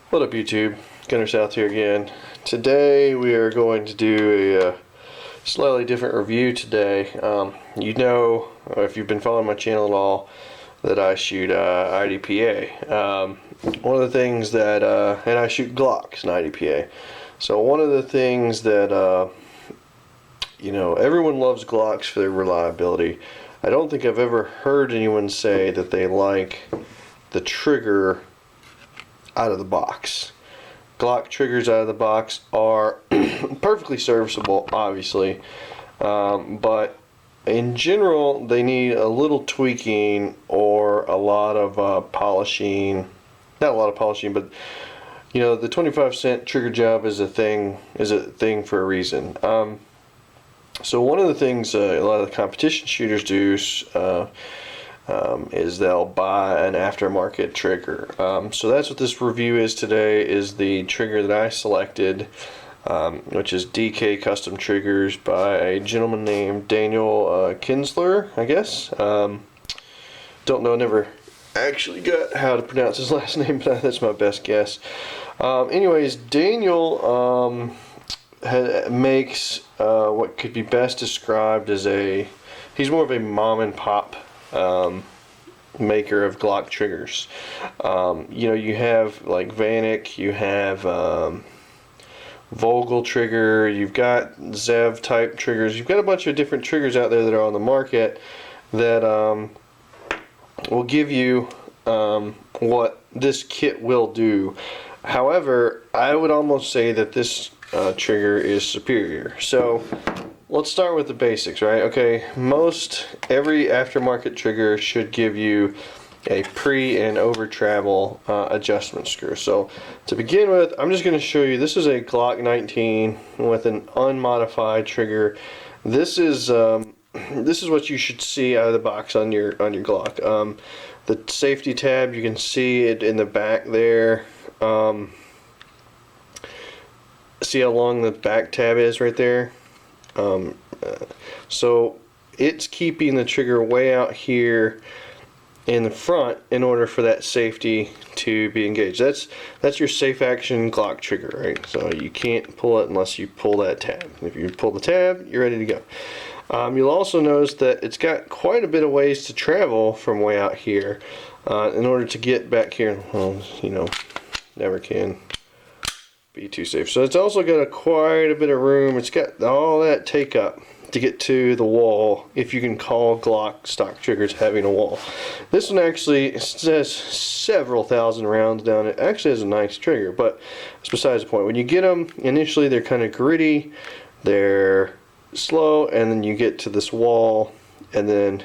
What up, YouTube? Gunner South here again. Today we are going to do a slightly different review today. You know, if you've been following my channel at all, that I shoot IDPA. One of the things that, and I shoot Glocks in IDPA. So one of the things that, you know, everyone loves Glocks for their reliability. I don't think I've ever heard anyone say that they like the trigger out of the box. Glock triggers out of the box are perfectly serviceable, obviously, but in general they need a little tweaking or a lot of polishing. Not a lot of polishing, but you know, the 25-cent trigger job is a thing for a reason. So one of the things a lot of the competition shooters do is they'll buy an aftermarket trigger. So that's what this review is today, is the trigger that I selected, which is DK Custom Triggers by a gentleman named Daniel Kinsler, I guess. Don't know, never actually got how to pronounce his last name, but that's my best guess. Anyways, Daniel makes what could be best described as he's more of a mom and pop maker of Glock triggers. You know, you have like Vanek, you have Vogel trigger, you've got Zev type triggers, you've got a bunch of different triggers out there that are on the market that will give you what this kit will do. However, I would almost say that this trigger is superior. So let's start with the basics, right? Okay, every aftermarket trigger should give you a pre and over travel adjustment screw. So to begin with, I'm just going to show you, this is a Glock 19 with an unmodified trigger. This is what you should see out of the box on your Glock. The safety tab, you can see it in the back there. See how long the back tab is right there? So it's keeping the trigger way out here in the front in order for that safety to be engaged. That's your safe action Glock trigger, right? So you can't pull it unless you pull that tab. If you pull the tab, you're ready to go. You'll also notice that it's got quite a bit of ways to travel from way out here in order to get back here. Well, you know, never can be too safe. So it's also got quite a bit of room. It's got all that take up to get to the wall, if you can call Glock stock triggers having a wall. This one actually says several thousand rounds down. It actually has a nice trigger, but it's besides the point. When you get them, initially they're kind of gritty, they're slow, and then you get to this wall, and then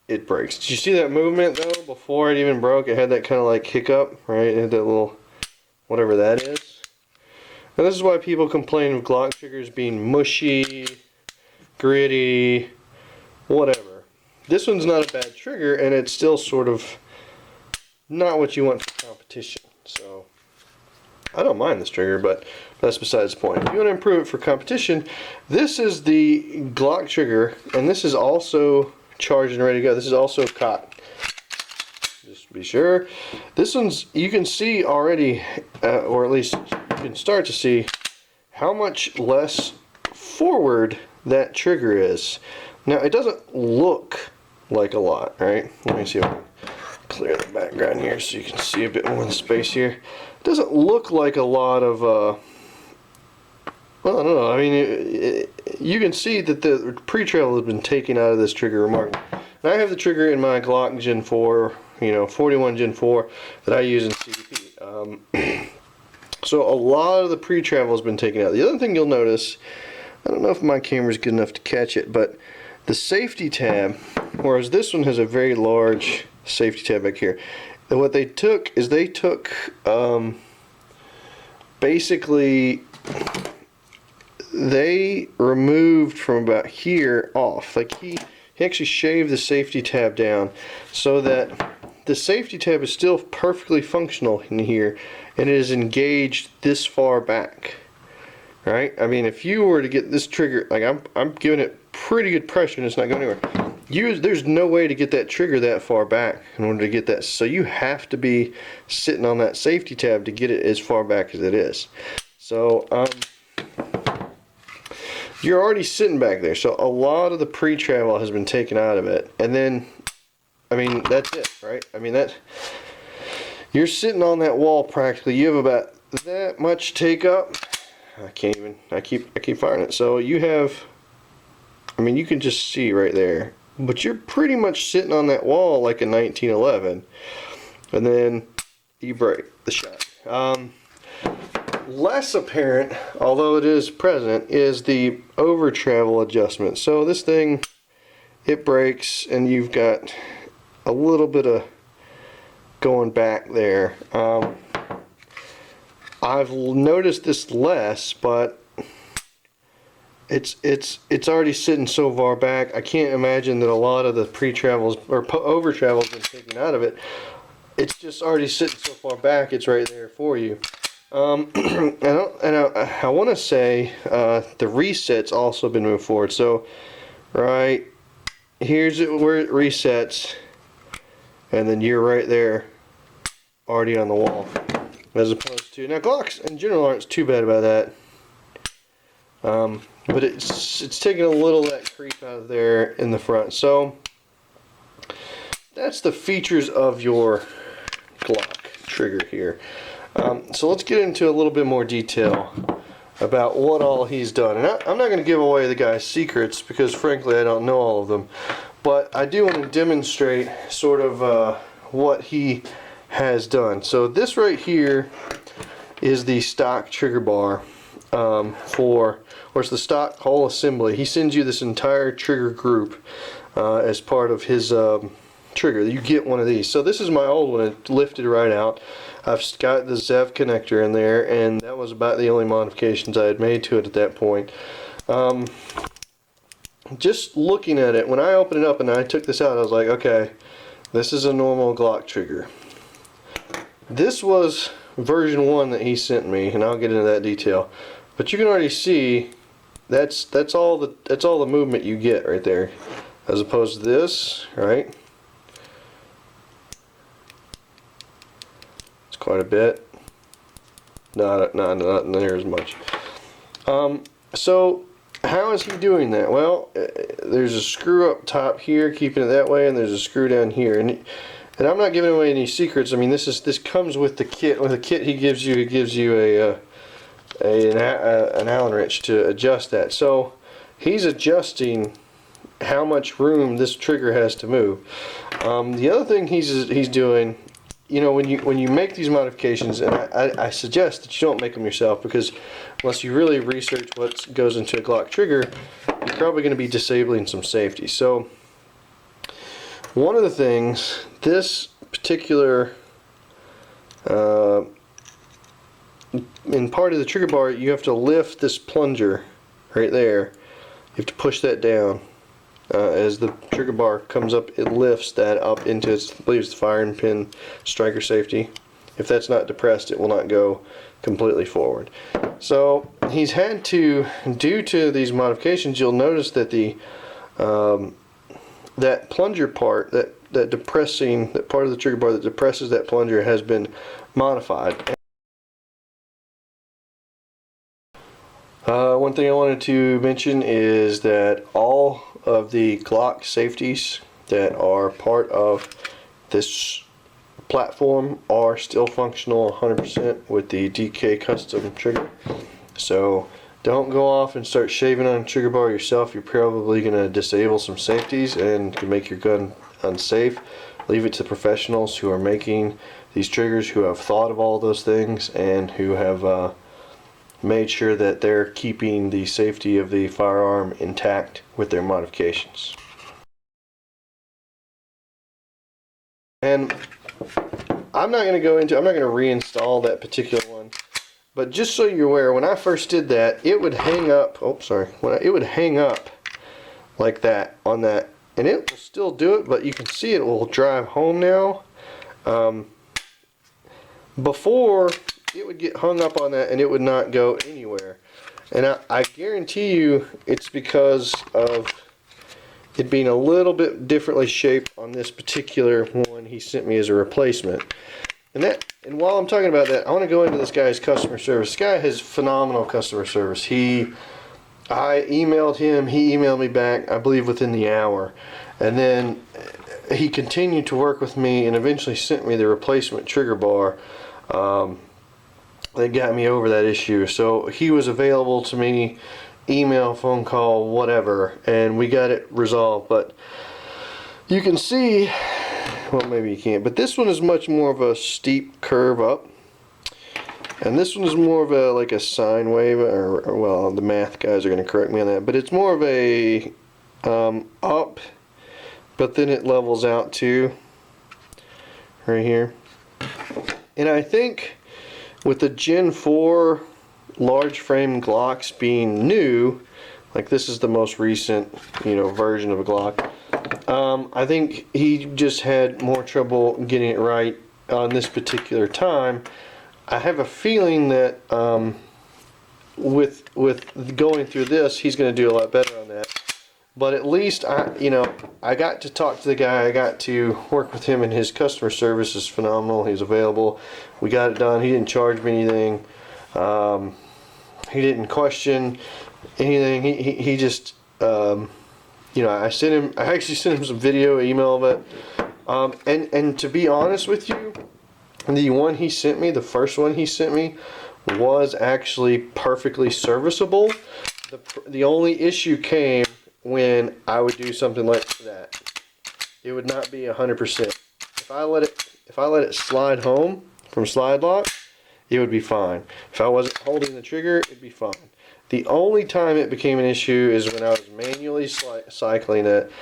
it breaks. Did you see that movement though? Before it even broke, it had that kind of like hiccup, right? It had that little, whatever that is. And this is why people complain of Glock triggers being mushy, gritty, whatever. This one's not a bad trigger, and it's still sort of not what you want for competition. So I don't mind this trigger, but that's besides the point. If you want to improve it for competition, this is the Glock trigger, and this is also charged and ready to go. This is also cocked. Just to be sure. This one's, you can see already, or at least you can start to see how much less forward that trigger is. Now it doesn't look like a lot, right? Let me see if I can clear the background here so you can see a bit more of the space here. It doesn't look like a lot of well, I don't know. I mean, you can see that the pre-travel has been taken out of this trigger remarkably. And I have the trigger in my Glock Gen 4, you know, 41 Gen 4 that I use in CDP. So a lot of the pre-travel has been taken out. The other thing you'll notice, I don't know if my camera's good enough to catch it, but the safety tab, whereas this one has a very large safety tab back here, and what they took is they took basically they removed from about here off. Like he actually shaved the safety tab down so that the safety tab is still perfectly functional in here, and it is engaged this far back. Right? I mean, if you were to get this trigger, like I'm giving it pretty good pressure and it's not going anywhere. there's no way to get that trigger that far back in order to get that. So you have to be sitting on that safety tab to get it as far back as it is. So you're already sitting back there. So a lot of the pre-travel has been taken out of it. And then, I mean, that's it, right? I mean, you're sitting on that wall practically. You have about that much take up. I keep firing it. So you have, I mean, you can just see right there. But you're pretty much sitting on that wall like a 1911. And then you break the shot. Less apparent, although it is present, is the over travel adjustment. So this thing, it breaks and you've got a little bit of going back there. I've noticed this less, but it's already sitting so far back. I can't imagine that a lot of the pre-travels or over travels been taken out of it. It's just already sitting so far back. It's right there for you. I want to say the reset's also been moved forward. So right here's where it resets, and then you're right there, already on the wall. As opposed to, now Glocks in general aren't too bad about that. But it's taking a little of that creep out of there in the front. So that's the features of your Glock trigger here. So let's get into a little bit more detail about what all he's done. And I'm not going to give away the guy's secrets because frankly I don't know all of them. But I do want to demonstrate sort of what he has done. So this right here is the stock trigger bar or it's the stock whole assembly. He sends you this entire trigger group as part of his trigger. You get one of these. So this is my old one. It lifted right out. I've got the ZEV connector in there, and that was about the only modifications I had made to it at that point. Just looking at it, when I opened it up and I took this out, I was like, okay, this is a normal Glock trigger. This was version 1 that he sent me, and I'll get into that detail. But you can already see that's all the movement you get right there, as opposed to this, right? It's quite a bit. Not near as much. So how is he doing that? Well, there's a screw up top here, keeping it that way, and there's a screw down here. And I'm not giving away any secrets. I mean, this comes with the kit. With the kit he gives you, an Allen wrench to adjust that. So he's adjusting how much room this trigger has to move. The other thing he's doing, you know, when you make these modifications, and I suggest that you don't make them yourself, because unless you really research what goes into a Glock trigger, you're probably going to be disabling some safety. So one of the things, this particular in part of the trigger bar, you have to lift this plunger right there. You have to push that down. As the trigger bar comes up, it lifts that up into its, I believe it's the firing pin striker safety. If that's not depressed, it will not go completely forward. So he's had to, due to these modifications, you'll notice that the that plunger part, that depressing, that part of the trigger bar that depresses that plunger has been modified. One thing I wanted to mention is that all of the Glock safeties that are part of this platform are still functional 100% with the DK custom trigger. So don't go off and start shaving on a trigger bar yourself. You're probably going to disable some safeties and can make your gun unsafe. Leave it to professionals who are making these triggers, who have thought of all those things and who have made sure that they're keeping the safety of the firearm intact with their modifications. And I'm not going to reinstall that particular one, but just so you're aware, when I first did that, it would hang up, it would hang up like that on that, and it will still do it, but you can see it will drive home now. Before, it would get hung up on that and it would not go anywhere. And I guarantee you it's because of it being a little bit differently shaped on this particular one he sent me as a replacement. And while I'm talking about that, I want to go into this guy's customer service. This guy has phenomenal customer service. I emailed him, he emailed me back, I believe within the hour. And then he continued to work with me and eventually sent me the replacement trigger bar that got me over that issue. So he was available to me, email, phone call, whatever, and we got it resolved. But you can see, well, maybe you can't, but this one is much more of a steep curve up. And this one is more of a like a sine wave, or well, the math guys are going to correct me on that, but it's more of a up, but then it levels out too, right here. And I think with the Gen 4 large frame Glocks being new, like this is the most recent, version of a Glock, I think he just had more trouble getting it right on this particular time. I have a feeling that with going through this, he's going to do a lot better on that. But at least I got to talk to the guy. I got to work with him, and his customer service is phenomenal. He's available. We got it done. He didn't charge me anything. He didn't question anything. He just I actually sent him some video, email of it. And to be honest with you, the one he sent me, the first one he sent me, was actually perfectly serviceable. The only issue came when I would do something like that. It would not be 100%. If I let it slide home from slide lock, it would be fine. If I wasn't holding the trigger, it'd be fine. The only time it became an issue is when I was manually cycling it,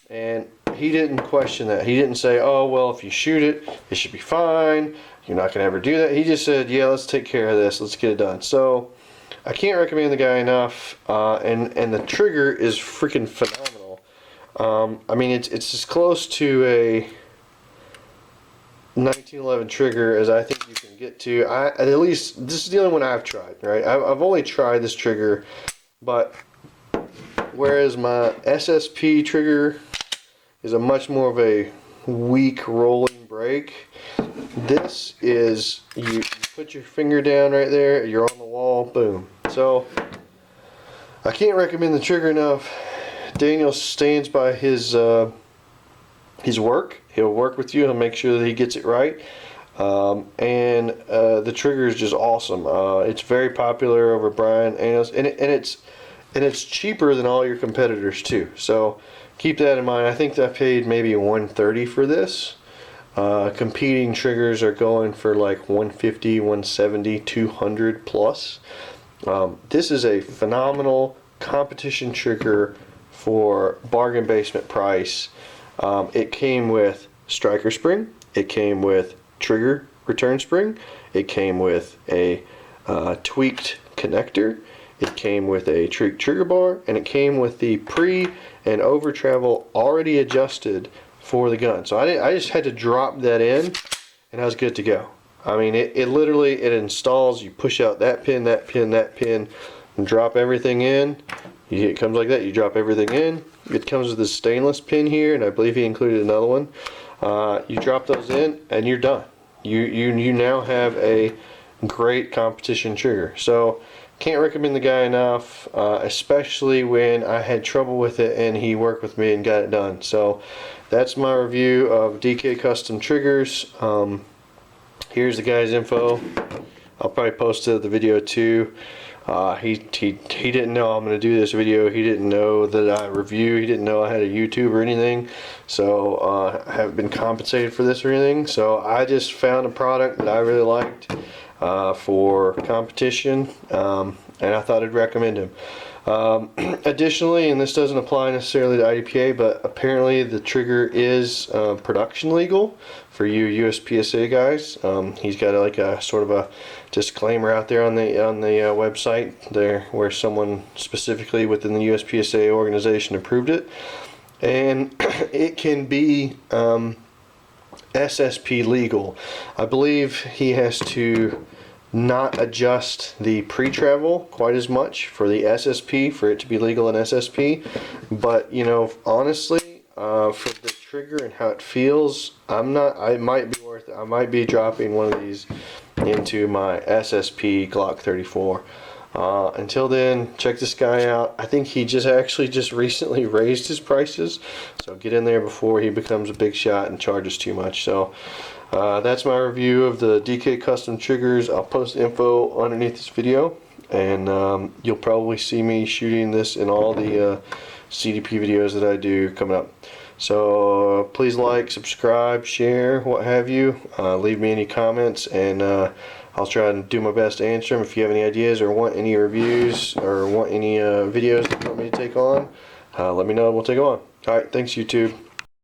and he didn't question that. He didn't say, oh, well, if you shoot it, it should be fine. You're not going to ever do that. He just said, yeah, let's take care of this. Let's get it done. So I can't recommend the guy enough. And the trigger is freaking phenomenal. I mean, it's as close to a 1911 trigger as I think you can get to. At least this is the only one I've tried, right? I've only tried this trigger, but whereas my SSP trigger is a much more of a weak rolling break, this is you put your finger down right there, you're on the wall, boom. So I can't recommend the trigger enough. Daniel stands by his work. He'll work with you. He'll make sure that he gets it right. And the trigger is just awesome. It's very popular over Brian and it's cheaper than all your competitors too. So keep that in mind. I think I paid maybe $130 for this. Competing triggers are going for like $150, $170, $200 plus. This is a phenomenal competition trigger for bargain basement price. It came with striker spring. It came with trigger return spring. It came with a tweaked connector. It came with a tweaked trigger bar, and it came with the pre and over travel already adjusted for the gun. So I just had to drop that in, and I was good to go. I mean, it literally installs. You push out that pin, that pin, that pin, and drop everything in. It comes like that. You drop everything in. It comes with this stainless pin here, and I believe he included another one. You drop those in, and you're done. You now have a great competition trigger. So can't recommend the guy enough, especially when I had trouble with it and he worked with me and got it done. So that's my review of DK Custom Triggers. Here's the guy's info. I'll probably post the video too. He didn't know I'm going to do this video. He didn't know that I review. He didn't know I had a YouTube or anything. So I haven't been compensated for this or anything. So I just found a product that I really liked for competition, and I thought I'd recommend him. Additionally, and this doesn't apply necessarily to IDPA, but apparently the trigger is production legal for you USPSA guys. He's got like a sort of a disclaimer out there on the website there where someone specifically within the USPSA organization approved it, and it can be SSP legal. I believe he has to not adjust the pre-travel quite as much for the SSP, for it to be legal in SSP. But you know, honestly, for the trigger and how it feels, I might be worth it. I might be dropping one of these into my SSP Glock 34. Until then, check this guy out. I think he just recently raised his prices, so get in there before he becomes a big shot and charges too much. So that's my review of the DK custom triggers. I'll post info underneath this video, and you'll probably see me shooting this in all the CDP videos that I do coming up. So please like, subscribe, share, what have you. Leave me any comments, and I'll try and do my best to answer them. If you have any ideas or want any reviews or want any videos that you want me to take on, let me know. We'll take them on. Alright, thanks YouTube.